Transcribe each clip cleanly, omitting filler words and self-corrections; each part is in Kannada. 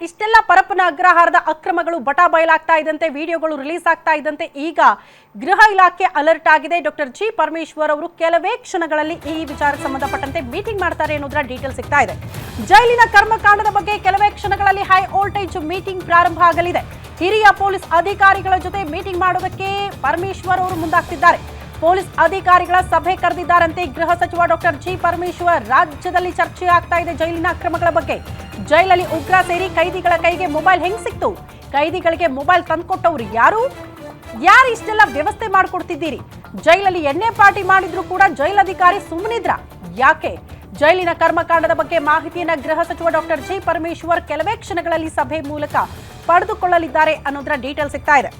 ಇಷ್ಟೆಲ್ಲ ಪರಪ್ಪನ ಅಗ್ರಹಾರದ ಅಕ್ರಮಗಳು ಬಟಾ ಬಯಲಾಗ್ತಾ ಇದ್ದಂತೆ ವಿಡಿಯೋಗಳು ರಿಲೀಸ್ ಆಗ್ತಾ ಇದ್ದಂತೆ ಈಗ ಗೃಹ ಇಲಾಖೆ ಅಲರ್ಟ್ ಆಗಿದೆ. ಡಾಕ್ಟರ್ ಜಿ ಪರಮೇಶ್ವರ್ ಅವರು ಕೆಲವೇ ಕ್ಷಣಗಳಲ್ಲಿ ಈ ವಿಚಾರಕ್ಕೆ ಸಂಬಂಧಪಟ್ಟಂತೆ ಮೀಟಿಂಗ್ ಮಾಡ್ತಾರೆ ಅನ್ನೋದರ ಡೀಟೇಲ್ ಸಿಗ್ತಾ ಇದೆ. ಜೈಲಿನ ಕರ್ಮಕಾಂಡದ ಬಗ್ಗೆ ಕೆಲವೇ ಕ್ಷಣಗಳಲ್ಲಿ ಹೈ ವೋಲ್ಟೇಜ್ ಮೀಟಿಂಗ್ ಪ್ರಾರಂಭ ಆಗಲಿದೆ. ಹಿರಿಯ ಪೊಲೀಸ್ ಅಧಿಕಾರಿಗಳ ಜೊತೆ ಮೀಟಿಂಗ್ ಮಾಡೋದಕ್ಕೆ ಪರಮೇಶ್ವರ್ ಅವರು ಮುಂದಾಗ್ತಿದ್ದಾರೆ. ಪೊಲೀಸ್ ಅಧಿಕಾರಿಗಳ ಸಭೆ ಕರೆದಿದ್ದಾರಂತೆ ಗೃಹ ಸಚಿವ ಡಾಕ್ಟರ್ ಜಿ ಪರಮೇಶ್ವರ್. ರಾಜ್ಯದಲ್ಲಿ ಚರ್ಚೆ ಆಗ್ತಾ ಇದೆ ಜೈಲಿನ ಅಕ್ರಮಗಳ ಬಗ್ಗೆ. ಜೈಲಲ್ಲಿ ಉಗ್ರ ಸೇರಿ ಕೈದಿಗಳ ಕೈಗೆ ಮೊಬೈಲ್ ಹೆಂಗ್ ಸಿಕ್ತು? ಕೈದಿಗಳಿಗೆ ಮೊಬೈಲ್ ತಂದ್ಕೊಟ್ಟವ್ರು ಯಾರು ಇಷ್ಟೆಲ್ಲ ವ್ಯವಸ್ಥೆ ಮಾಡ್ಕೊಡ್ತಿದ್ದೀರಿ? ಜೈಲಲ್ಲಿ ಎಣ್ಣೆ ಪಾರ್ಟಿ ಮಾಡಿದ್ರು ಕೂಡ ಜೈಲಧಿಕಾರಿ ಸುಮ್ಮನಿದ್ರ ಯಾಕೆ? ಜೈಲಿನ ಕರ್ಮಕಾಂಡದ ಬಗ್ಗೆ ಮಾಹಿತಿಯನ್ನ ಗೃಹ ಸಚಿವ ಡಾಕ್ಟರ್ ಜಿ ಪರಮೇಶ್ವರ್ ಕೆಲವೇ ಕ್ಷಣಗಳಲ್ಲಿ ಸಭೆ ಮೂಲಕ ಪಡೆದುಕೊಳ್ಳಲಿದ್ದಾರೆ ಅನ್ನೋದರ ಡೀಟೇಲ್ ಸಿಗ್ತಾ ಇದೆ.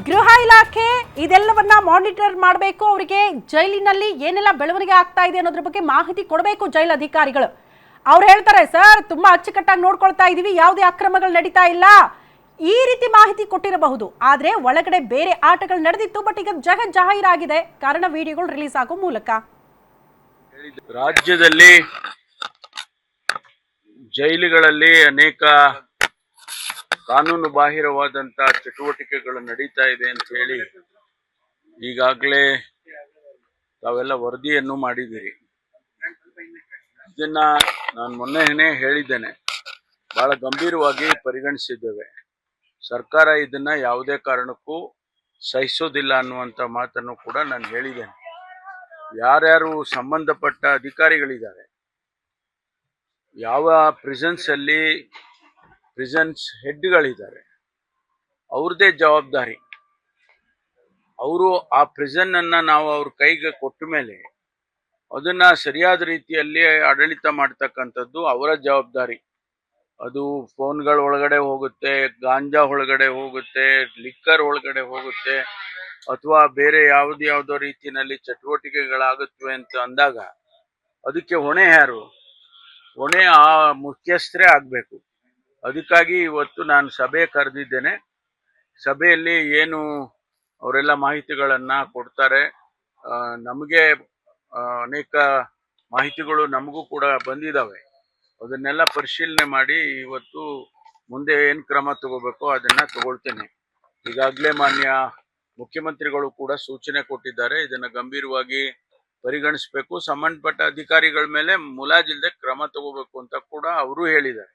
ಗೃಹ ಇಲಾಖೆ ಇದೆಲ್ಲವನ್ನ ಮಾನಿಟರ್ ಮಾಡಬೇಕು. ಅವರಿಗೆ ಜೈಲಿನಲ್ಲಿ ಏನೆಲ್ಲ ಬೆಳವಣಿಗೆ ಆಗ್ತಾ ಇದೆ ಅನ್ನೋದ್ರ ಬಗ್ಗೆ ಮಾಹಿತಿ ಕೊಡಬೇಕು ಜೈಲ್ ಅಧಿಕಾರಿಗಳು. ಅವ್ರು ಹೇಳ್ತಾರೆ, ಸರ್ ತುಂಬಾ ಅಚ್ಚುಕಟ್ಟಾಗಿ ನೋಡ್ಕೊಳ್ತಾ ಇದೀವಿ, ಯಾವುದೇ ಅಕ್ರಮಗಳು ನಡೀತಾ ಇಲ್ಲ, ಈ ರೀತಿ ಮಾಹಿತಿ ಕೊಟ್ಟಿರಬಹುದು. ಆದ್ರೆ ಒಳಗಡೆ ಬೇರೆ ಆಟಗಳು ನಡೆದಿತ್ತು. ಬಟ್ ಈಗ ಜಾಹೀರಾಗಿದೆ ಕಾರಣ ವಿಡಿಯೋಗಳು ರಿಲೀಸ್ ಆಗೋ ಮೂಲಕ. ರಾಜ್ಯದಲ್ಲಿ ಜೈಲುಗಳಲ್ಲಿ ಅನೇಕ ಕಾನೂನು ಬಾಹಿರವಾದಂತಹ ಚಟುವಟಿಕೆಗಳು ನಡೀತಾ ಇದೆ ಅಂತ ಹೇಳಿ ಈಗಾಗಲೇ ತಾವೆಲ್ಲ ವರದಿಯನ್ನು ಮಾಡಿದ್ದೀರಿ. ಇದನ್ನ ನಾನು ಮೊನ್ನೆ ಹೇಳಿದ್ದೇನೆ, ಬಹಳ ಗಂಭೀರವಾಗಿ ಪರಿಗಣಿಸಿದ್ದೇವೆ. ಸರ್ಕಾರ ಇದನ್ನ ಯಾವುದೇ ಕಾರಣಕ್ಕೂ ಸಹಿಸೋದಿಲ್ಲ ಅನ್ನುವಂಥ ಮಾತನ್ನು ಕೂಡ ನಾನು ಹೇಳಿದ್ದೇನೆ. ಯಾರ್ಯಾರು ಸಂಬಂಧಪಟ್ಟ ಅಧಿಕಾರಿಗಳಿದ್ದಾರೆ, ಯಾವ ಪ್ರಿಸನ್ಸ್ ಹೆಡ್ಗಳಿದ್ದಾರೆ, ಅವ್ರದ್ದೇ ಜವಾಬ್ದಾರಿ. ಅವರು ಆ ಪ್ರಿಸನ್ ಅನ್ನ ನಾವು ಅವ್ರ ಕೈಗೆ ಕೊಟ್ಟ ಮೇಲೆ ಅದನ್ನ ಸರಿಯಾದ ರೀತಿಯಲ್ಲಿ ಆಡಳಿತ ಮಾಡ್ತಕ್ಕಂಥದ್ದು ಅವರ ಜವಾಬ್ದಾರಿ. ಅದು ಫೋನ್ಗಳ ಒಳಗಡೆ ಹೋಗುತ್ತೆ, ಗಾಂಜಾ ಒಳಗಡೆ ಹೋಗುತ್ತೆ, ಲಿಕ್ಕರ್ ಒಳಗಡೆ ಹೋಗುತ್ತೆ, ಅಥವಾ ಬೇರೆ ಯಾವುದೋ ರೀತಿಯಲ್ಲಿ ಚಟುವಟಿಕೆಗಳಾಗುತ್ತವೆ ಅಂತ ಅಂದಾಗ ಅದಕ್ಕೆ ಹೊಣೆ ಯಾರು? ಹೊಣೆ ಆ ಮುಖ್ಯಸ್ಥರೇ ಆಗ್ಬೇಕು. ಅದಕ್ಕಾಗಿ ಇವತ್ತು ನಾನು ಸಭೆ ಕರೆದಿದ್ದೇನೆ. ಸಭೆಯಲ್ಲಿ ಏನು ಅವರೆಲ್ಲ ಮಾಹಿತಿಗಳನ್ನ ಕೊಡ್ತಾರೆ, ನಮಗೆ ಅನೇಕ ಮಾಹಿತಿಗಳು ನಮಗೂ ಕೂಡ ಬಂದಿದ್ದಾವೆ. ಅದನ್ನೆಲ್ಲ ಪರಿಶೀಲನೆ ಮಾಡಿ ಇವತ್ತು ಮುಂದೆ ಏನು ಕ್ರಮ ತಗೋಬೇಕೋ ಅದನ್ನ ತಗೊಳ್ತೇನೆ. ಈಗಾಗಲೇ ಮಾನ್ಯ ಮುಖ್ಯಮಂತ್ರಿಗಳು ಕೂಡ ಸೂಚನೆ ಕೊಟ್ಟಿದ್ದಾರೆ, ಇದನ್ನ ಗಂಭೀರವಾಗಿ ಪರಿಗಣಿಸಬೇಕು, ಸಂಬಂಧಪಟ್ಟ ಅಧಿಕಾರಿಗಳ ಮೇಲೆ ಮುಲಾಜಿಲ್ಲದೆ ಕ್ರಮ ತಗೋಬೇಕು ಅಂತ ಕೂಡ ಅವರು ಹೇಳಿದ್ದಾರೆ.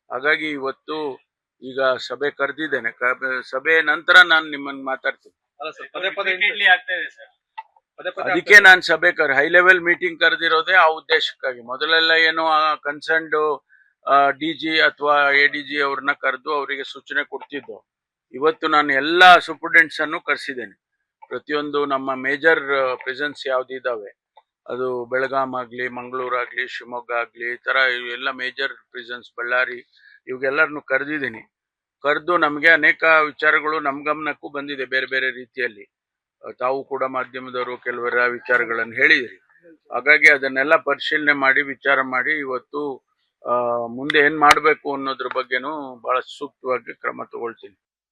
ಹಾಗಾಗಿ ಇವತ್ತು ಈಗ ಸಭೆ ಕರೆದಿದ್ದೇನೆ. ಸಭೆ ನಂತರ ನಾನು ನಿಮ್ಮನ್ನು ಮಾತಾಡ್ತೀನಿ. ಅದಕ್ಕೆ ನಾನು ಸಭೆ ಹೈ ಲೆವೆಲ್ ಮೀಟಿಂಗ್ ಕರೆದಿರೋದೇ ಆ ಉದ್ದೇಶಕ್ಕಾಗಿ. ಮೊದಲೆಲ್ಲ ಏನು ಕನ್ಸರ್ನ್ಡ್ DG ಅಥವಾ ADG ಅವ್ರನ್ನ ಕರೆದು ಅವರಿಗೆ ಸೂಚನೆ ಕೊಡ್ತಿದ್ದು. ಇವತ್ತು ನಾನು ಎಲ್ಲ ಸೂಪರ್ಡೆಂಟ್ಸ್ ಅನ್ನು ಕರೆಸಿದ್ದೇನೆ. ಪ್ರತಿಯೊಂದು ನಮ್ಮ ಮೇಜರ್ ಪ್ರೆಸೆನ್ಸ್ ಯಾವ್ದಿದ್ದಾವೆ, ಅದು ಬೆಳಗಾಂ ಆಗ್ಲಿ, ಮಂಗಳೂರು ಆಗ್ಲಿ, ಶಿವಮೊಗ್ಗ ಆಗ್ಲಿ, ಈ ತರ ಎಲ್ಲ ಮೇಜರ್ ಪ್ರಿಸನ್ಸ್, ಬಳ್ಳಾರಿ, ಇವಾಗೆಲ್ಲರನ್ನು ಕರೆದಿದ್ದೀನಿ. ಕರೆದು ನಮಗೆ ಅನೇಕ ವಿಚಾರಗಳು ನಮ್ಮ ಗಮನಕ್ಕೂ ಬಂದಿದೆ ಬೇರೆ ಬೇರೆ ರೀತಿಯಲ್ಲಿ. ತಾವು ಕೂಡ ಮಾಧ್ಯಮದವರು ಕೆಲವರ ವಿಚಾರಗಳನ್ನು ಹೇಳಿದಿರಿ. ಹಾಗಾಗಿ ಅದನ್ನೆಲ್ಲ ಪರಿಶೀಲನೆ ಮಾಡಿ ವಿಚಾರ ಮಾಡಿ ಇವತ್ತು ಮುಂದೆ ಏನ್ ಮಾಡಬೇಕು ಅನ್ನೋದ್ರ ಬಗ್ಗೆನೂ ಬಹಳ ಸೂಕ್ತವಾಗಿ ಕ್ರಮ ತಗೊಳ್ತೀನಿ.